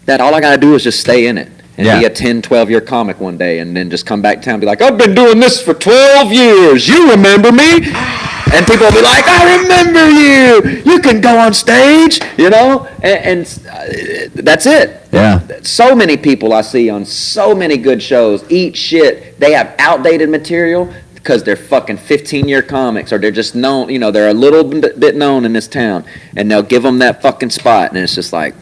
that all I got to do is just stay in it. And be a 10, 12-year comic one day, and then just come back to town and be like, I've been doing this for 12 years. You remember me? And people will be like, I remember you. You can go on stage, and that's it. Yeah. So many people I see on so many good shows eat shit. They have outdated material because they're fucking 15-year comics, or they're just known, they're a little bit known in this town, and they'll give them that fucking spot, and it's just like,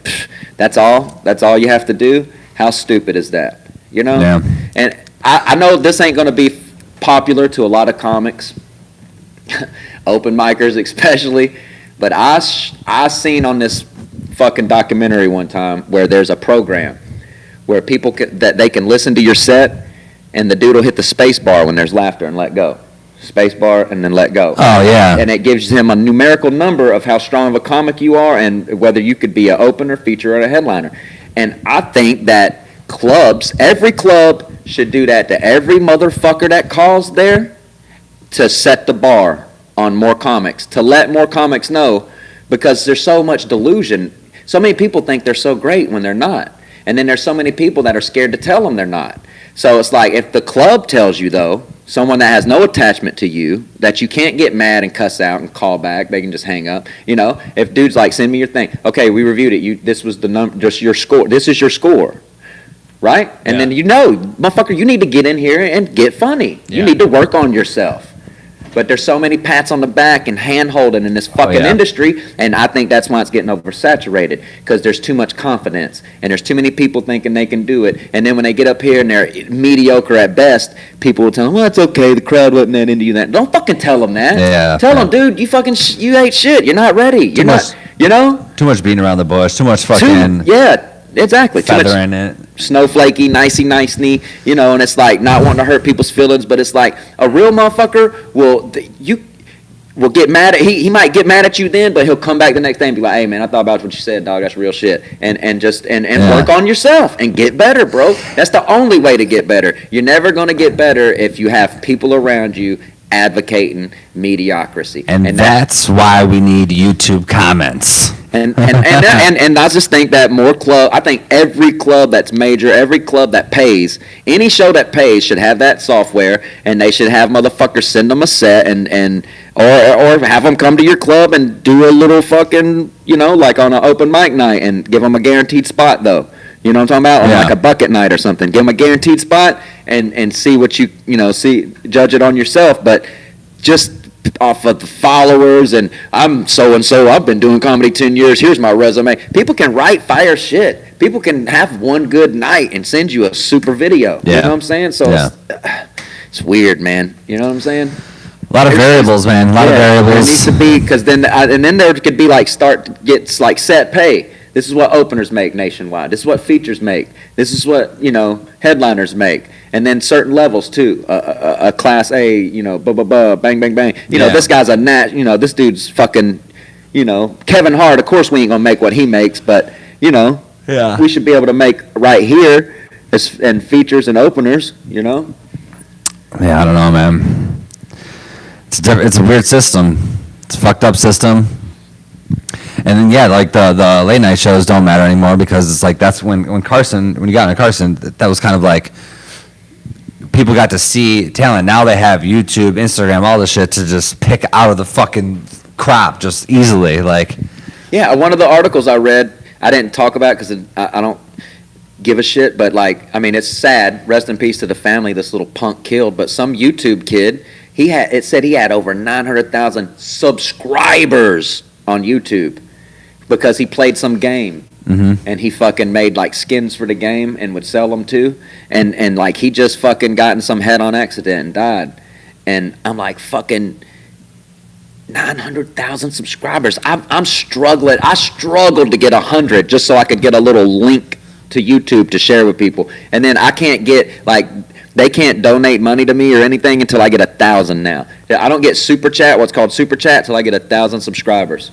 that's all you have to do? How stupid is that? Yeah. And I know this ain't going to be popular to a lot of comics, open micers especially, but I seen on this fucking documentary one time where there's a program where people that they can listen to your set, and the dude will hit the space bar when there's laughter and let go. Space bar and then let go. Oh, yeah. And it gives him a numerical number of how strong of a comic you are and whether you could be an opener, feature, or a headliner. And I think that every club should do that to every motherfucker that calls there, to set the bar on more comics, to let more comics know because there's so much delusion. So many people think they're so great when they're not. And then there's so many people that are scared to tell them they're not. So it's like, if the club tells you, though, someone that has no attachment to you, that you can't get mad and cuss out and call back, they can just hang up. You know, if dude's like, send me your thing. Okay, we reviewed it. This was the number, just your score. This is your score. Right? And then, motherfucker, you need to get in here and get funny. You need to work on yourself. But there's so many pats on the back and hand-holding in this fucking industry, and I think that's why it's getting oversaturated, because there's too much confidence, and there's too many people thinking they can do it, and then when they get up here and they're mediocre at best, people will tell them, well, it's okay, the crowd wasn't that into you. That Don't fucking tell them that. Tell them, dude, you fucking, you ain't shit. You're not ready. You're not, you know? Too much beating around the bush, too much fucking... Exactly. Feather in it. Snowflakey, nicey, you know, and it's like not wanting to hurt people's feelings, but it's like a real motherfucker will get mad at, he might get mad at you then, but he'll come back the next day and be like, hey man, I thought about what you said, dog, that's real shit. And work on yourself and get better, bro. That's the only way to get better. You're never gonna get better if you have people around you advocating mediocrity. And that's why we need YouTube comments. And I just think that I think every club that's major, every club that pays, any show that pays should have that software, and they should have motherfuckers send them a set or have them come to your club and do a little fucking, you know, like on an open mic night and give them a guaranteed spot though. You know what I'm talking about? Or like a bucket night or something. Give them a guaranteed spot and see what judge it on yourself, but just off of the followers and I'm so-and-so, I've been doing comedy 10 years, here's my resume. People can write fire shit. People can have one good night and send you a super video. You know what I'm saying? So it's weird, man. You know what I'm saying? A lot of variables, man. A lot of variables. There needs to be, because then there could be like gets like set pay. This is what openers make nationwide. This is what features make. This is what, headliners make. And then certain levels, too. A Class A, bang, bang, bang. This guy's this dude's fucking, Kevin Hart. Of course we ain't going to make what he makes, but, we should be able to make right here and features and openers, Yeah, I don't know, man. It's a weird system. It's a fucked up system. And then like the late night shows don't matter anymore, because it's like that's when you got into Carson, that was kind of like people got to see talent. Now they have YouTube, Instagram, all the shit to just pick out of the fucking crop just easily. Like, yeah, one of the articles I read, I didn't talk about because I don't give a shit, but it's sad. Rest in peace to the family this little punk killed. But some YouTube kid, it said he had over 900,000 subscribers on YouTube because he played some game. Mm-hmm. And he fucking made like skins for the game and would sell them too. And like he just fucking got in some head-on accident and died. And I'm like, fucking 900,000 subscribers. I'm struggling. I struggled to get 100 just so I could get a little link to YouTube to share with people. And then I can't get they can't donate money to me or anything until I get 1,000 now. I don't get super chat, what's called super chat, till I get 1,000 subscribers.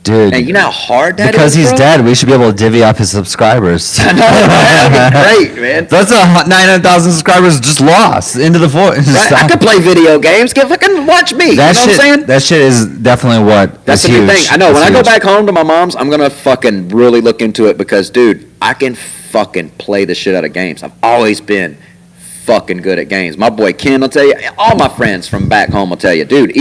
Dude, and you know how hard that because is, he's dead, we should be able to divvy up his subscribers. I know, that'd be great, man. That's 900,000 subscribers just lost into the void. Right? I could play video games. Fucking watch me. You know what I'm saying? That shit is definitely that's a huge. Good thing. I know. When I go back home to my mom's, I'm gonna fucking really look into it because, dude, I can fucking play the shit out of games. I've always been fucking good at games. My boy Ken will tell you. All my friends from back home will tell you, dude.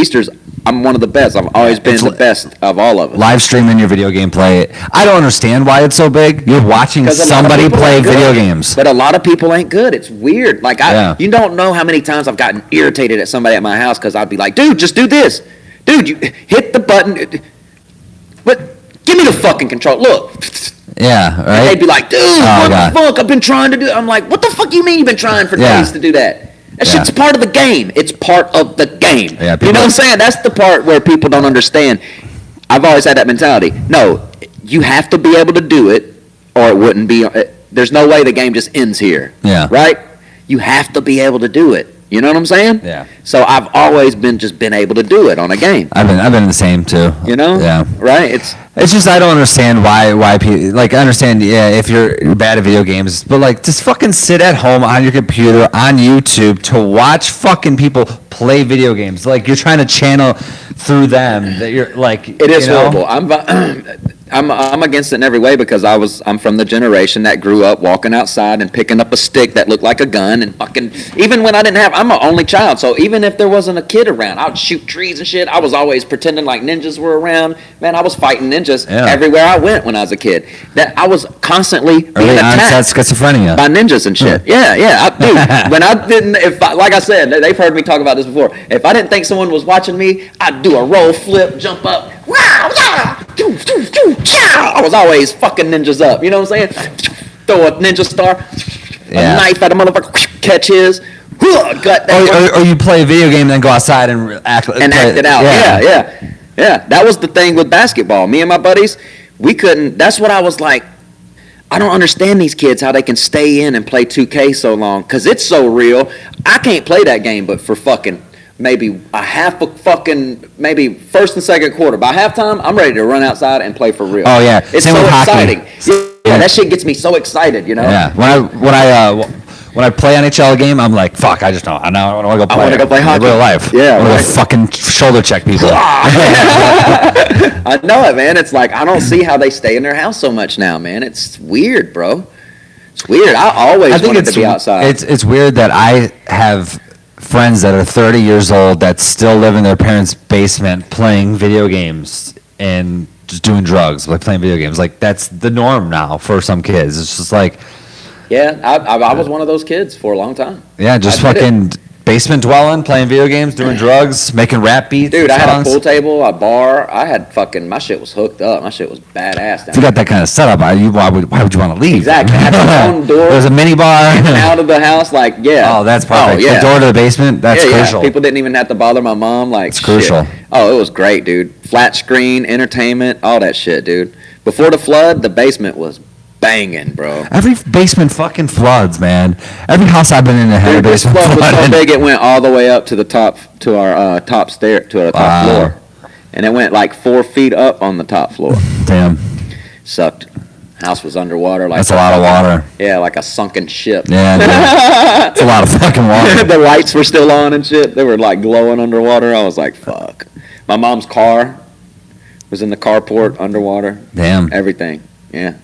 I'm one of the best. I've always been the best of all of us. Live streaming your video game play. I don't understand why it's so big. You're watching somebody play video games. But a lot of people ain't good. It's weird. Like, you don't know how many times I've gotten irritated at somebody at my house because I'd be like, dude, just do this. Dude, you hit the button. But give me the fucking control. Look. Yeah, right? And they'd be like, dude, what the fuck? I've been trying to do it. I'm like, what the fuck you mean you've been trying for days to do that? That shit's part of the game. It's part of the game. Yeah, you know what I'm saying? That's the part where people don't understand. I've always had that mentality. No, you have to be able to do it, or it wouldn't be. There's no way the game just ends here. Yeah. Right? You have to be able to do it. You know what I'm saying? Yeah. So I've always been able to do it on a game. I've been the same too. You know? Yeah. Right? It's just I don't understand why people like. I understand, yeah, if you're bad at video games, but like just fucking sit at home on your computer on YouTube to watch fucking people play video games. Like you're trying to channel through them. That you're like It is horrible. I'm against it in every way because I'm from the generation that grew up walking outside and picking up a stick that looked like a gun and fucking, even when I'm an only child, so even if there wasn't a kid around, I would shoot trees and shit. I was always pretending like ninjas were around. Man, I was fighting ninjas everywhere I went when I was a kid. That I was constantly being attacked schizophrenia by ninjas and shit. Dude, when I didn't, like I said, they've heard me talk about this before. If I didn't think someone was watching me, I'd do a roll flip, jump up, wow, yeah, I was always fucking ninjas up. You know what I'm saying? Throw a ninja star, a knife at a motherfucker, catch his, gut. Or you play a video game and then go outside and act it out. Yeah. That was the thing with basketball. Me and my buddies, we couldn't. That's what I was like. I don't understand these kids how they can stay in and play 2K so long because it's so real. I can't play that game, but for fucking maybe a half a fucking, maybe first and second quarter. By halftime, I'm ready to run outside and play for real. Oh yeah, it's same so with exciting. Hockey. Yeah, that shit gets me so excited, you know. Yeah, when I play NHL game, I'm like, fuck, I just know. I want to go play. I want to go play hockey. In real life. Yeah, I want to go fucking shoulder check people. I know it, man. It's like I don't see how they stay in their house so much now, man. It's weird, bro. It's weird. I always wanted to be outside. It's weird that I have friends that are 30 years old that still live in their parents' basement playing video games and just doing drugs, like playing video games. Like that's the norm now for some kids. It's just like, yeah, I was one of those kids for a long time. Yeah, just fucking basement dwelling, playing video games, doing drugs, making rap beats. Dude, I had a pool table, a bar. I had fucking, my shit was hooked up. My shit was badass. If you got that kind of setup, why would you want to leave? Exactly. I had my own door. There's a mini bar. Out of the house, like, yeah. Oh, that's perfect. The door to the basement, that's crucial. People didn't even have to bother my mom. Like, it's crucial. Oh, it was great, dude. Flat screen, entertainment, all that shit, dude. Before the flood, the basement was banging, bro. Every basement fucking floods, man. Every house I've been in had a basement flood. This flood was so big it went all the way up to the top, to our top stair, to our top floor, and it went like 4 feet up on the top floor. Damn. Sucked. House was underwater. Like that's a lot of water. Yeah, like a sunken ship. Yeah, that's a lot of fucking water. The lights were still on and shit. They were like glowing underwater. I was like, fuck. My mom's car was in the carport underwater. Damn. Everything. Yeah.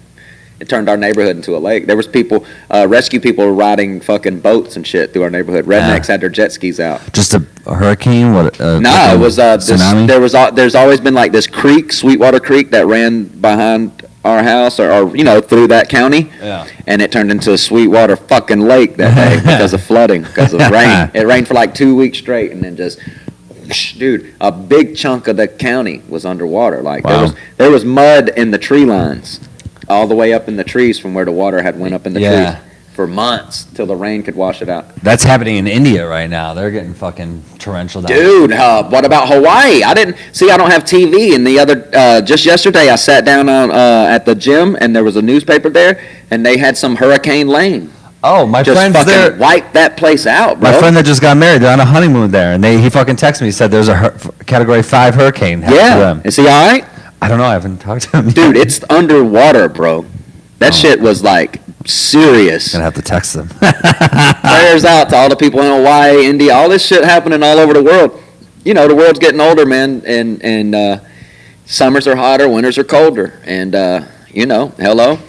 It turned our neighborhood into a lake. There was people, rescue people were riding fucking boats and shit through our neighborhood. Rednecks had their jet skis out. Just a hurricane? What? No, it was tsunami. There's always been like this creek, Sweetwater Creek, that ran behind our house or through that county. Yeah. And it turned into a Sweetwater fucking lake that day because of flooding, because of rain. It rained for like 2 weeks straight, and then just, dude, a big chunk of the county was underwater. Like there was mud in the tree lines. All the way up in the trees from where the water had went up in the trees for months till the rain could wash it out. That's happening in India right now. They're getting fucking torrential down. Dude, what about Hawaii? I don't have TV. And the other, just yesterday, I sat down at the gym and there was a newspaper there, and they had some Hurricane Lane. Oh, my friend's there. Wiped that place out, bro. My friend that just got married, they're on a honeymoon there, and he fucking texted me. He said there's a Category 5 hurricane. Yeah, is he all right? I don't know. I haven't talked to him yet. Dude, it's underwater, bro. That shit was like serious. Gonna have to text them. Prayers out to all the people in Hawaii, India, all this shit happening all over the world. You know, the world's getting older, man, and summers are hotter, winters are colder, and hello,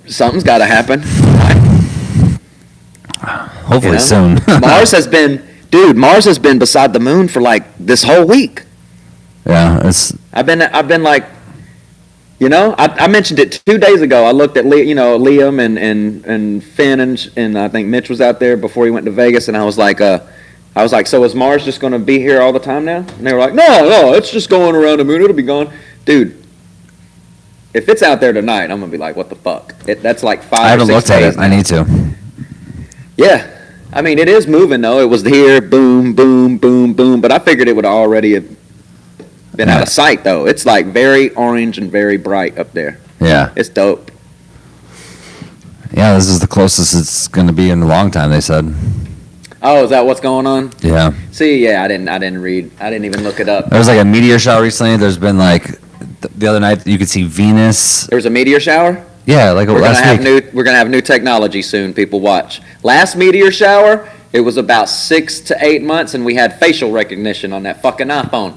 something's got to happen. Hopefully soon. Mars has been beside the moon for like this whole week. Yeah, I've been like, I mentioned it 2 days ago. I looked at Liam and Finn and I think Mitch was out there before he went to Vegas, and I was like, so is Mars just going to be here all the time now? And they were like, no, it's just going around the moon. It'll be gone, dude. If it's out there tonight, I'm gonna be like, what the fuck? That's like 5 I haven't or 6 looked at days it. now. I need to. Yeah. I mean, it is moving, though. It was here, boom, boom, boom, boom. But I figured it would already have been out of sight, though. It's like very orange and very bright up there. Yeah. It's dope. Yeah, this is the closest it's going to be in a long time, they said. Oh, is that what's going on? Yeah. See, yeah, I didn't read. I didn't even look it up. There was like a meteor shower recently. There's been like the other night you could see Venus. There was a meteor shower. Yeah, like last week. We're gonna have new technology soon. People watch. Last meteor shower, it was about 6 to 8 months, and we had facial recognition on that fucking iPhone.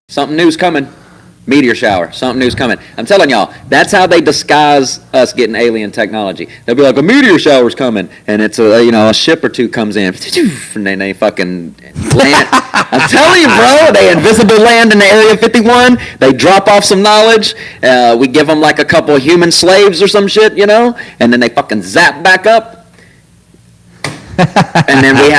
Something new's coming. Meteor shower. Something new's coming. I'm telling y'all, that's how they disguise us getting alien technology. They'll be like, a meteor shower's coming, and it's a ship or two comes in, and then they fucking land. I'm telling you, bro, they invisible land in the Area 51. They drop off some knowledge. We give them like a couple of human slaves or some shit, and then they fucking zap back up. And then we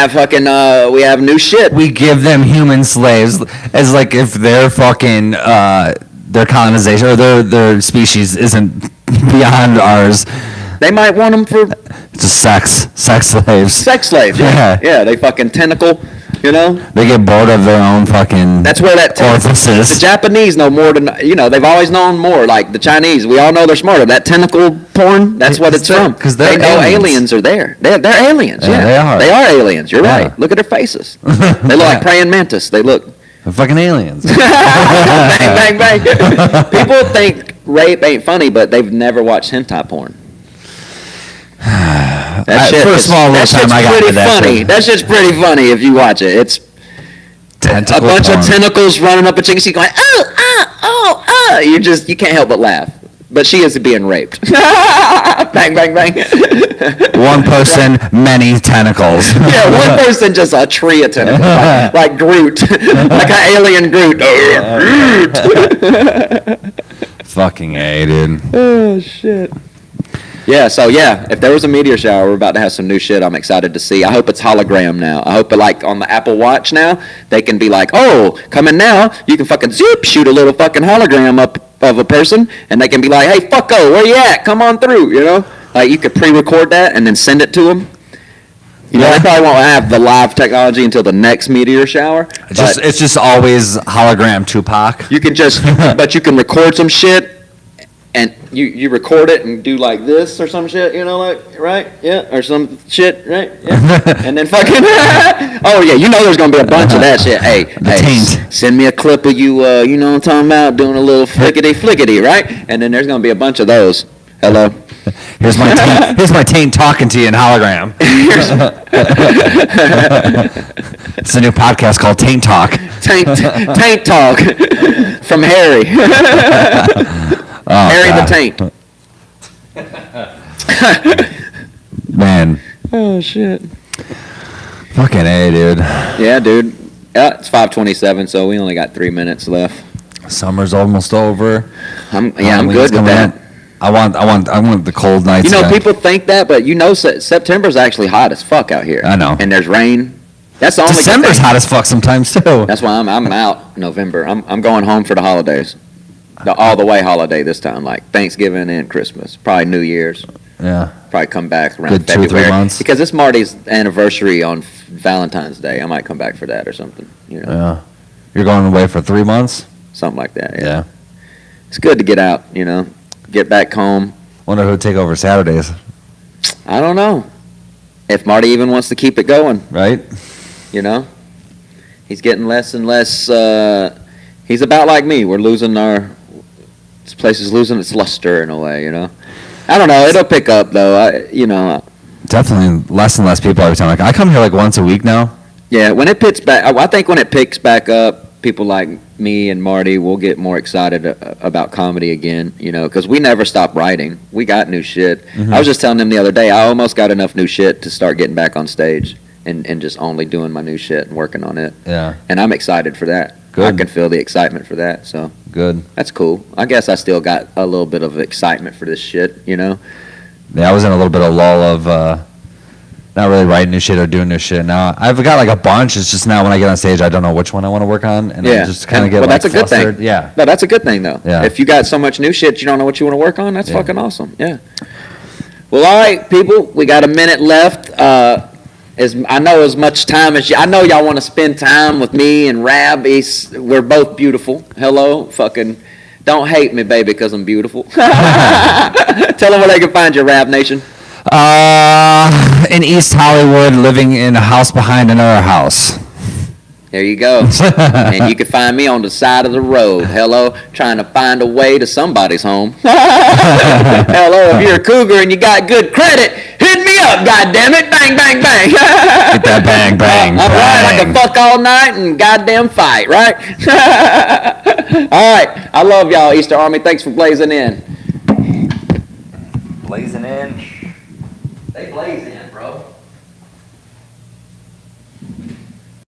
have new shit. We give them human slaves as like if their fucking their colonization or their species isn't beyond ours. They might want them for just sex slaves. Sex slaves, yeah. They fucking tentacle, They get bored of their own fucking. That's where that orifices. The Japanese know more than they've always known more. Like the Chinese, we all know they're smarter. That tentacle porn, that's what it's from. Because they know aliens are there. They're aliens. Yeah, they are aliens. You're right. Look at their faces. They look like praying mantis. They look. They're fucking aliens. Bang, bang, bang. People think rape ain't funny, but they've never watched hentai porn. For a small little time, I got that. Funny. That shit's pretty funny if you watch it. It's tentacle a bunch porn. of tentacles running up a chick, going, oh. You can't help but laugh. But she is being raped. Bang, bang, bang. One person, many tentacles. Yeah, one person, just a tree of tentacles. Like Groot. Like an alien Groot. Fucking A, dude. Oh, shit. Yeah, if there was a meteor shower, we're about to have some new shit I'm excited to see. I hope it's hologram now. I hope like on the Apple Watch now, they can be like, oh, coming now, you can fucking shoot a little fucking hologram up of a person, and they can be like, hey, fucko, where you at? Come on through, Like you could pre-record that and then send it to them. They probably won't have the live technology until the next meteor shower. It's just always hologram Tupac. You can but you can record some shit. And you record it and do like this or some shit, right? Yeah, or some shit, right? Yeah. And then fucking, oh yeah, there's gonna be a bunch of that shit. Hey, taint. Send me a clip of you, you know what I'm talking about, doing a little flickety, right? And then there's gonna be a bunch of those. Hello. Here's my taint talking to you in hologram. It's a new podcast called Taint Talk. Taint Talk from Harry. Oh, Harry God. the Taint. Man. Oh, shit. Fucking A, dude. Yeah, dude. Yeah, it's 5:27, so we only got 3 minutes left. Summer's almost over. I'm good with that. I want the cold nights. People think that, but September's actually hot as fuck out here. I know. And there's rain. That's the only December's hot as fuck sometimes too. That's why I'm out November. I'm going home for the holidays. The all the way holiday this time, like Thanksgiving and Christmas, probably New Year's. Yeah. Probably come back around Good February. 2-3 months. Because it's Marty's anniversary on Valentine's Day. I might come back for that or something. Yeah. You're going away for 3 months? Something like that. Yeah. It's good to get out. Get back home. Wonder who'd take over Saturdays. I don't know. If Marty even wants to keep it going. Right. He's getting less and less. He's about like me. We're losing this place is losing its luster in a way, I don't know. It'll pick up though. Definitely less and less people every time. Like I come here like once a week now. Yeah, when it picks back, I think when it picks back up, people like me and Marty will get more excited about comedy again. Because we never stop writing. We got new shit. Mm-hmm. I was just telling them the other day. I almost got enough new shit to start getting back on stage and just only doing my new shit and working on it. Yeah. And I'm excited for that. Good. I can feel the excitement for that. So. Good. That's cool. I guess I still got a little bit of excitement for this shit, Yeah, I was in a little bit of lull of not really writing new shit or doing new shit. Now I've got like a bunch. It's just now when I get on stage, I don't know which one I want to work on, and I just kind of get that's a good flustered. thing. Yeah. No, that's a good thing though. Yeah. If you got so much new shit, you don't know what you want to work on. That's fucking awesome. Yeah. Well, all right, people, we got a minute left. I know as much time as I know y'all want to spend time with me and Rab. We're both beautiful. Hello, fucking. Don't hate me, baby, because I'm beautiful. Tell them where they can find you, Rab Nation. In East Hollywood, living in a house behind another house. There you go. And you can find me on the side of the road. Hello, trying to find a way to somebody's home. Hello, if you're a cougar and you got good credit, hit me up, goddammit. Bang, bang, bang. Get that bang, bang, All right, I bang. can fuck all night and goddamn fight, right? All right, I love y'all, Easter Army. Thanks for blazing in. Blazing in. They blaze in, bro.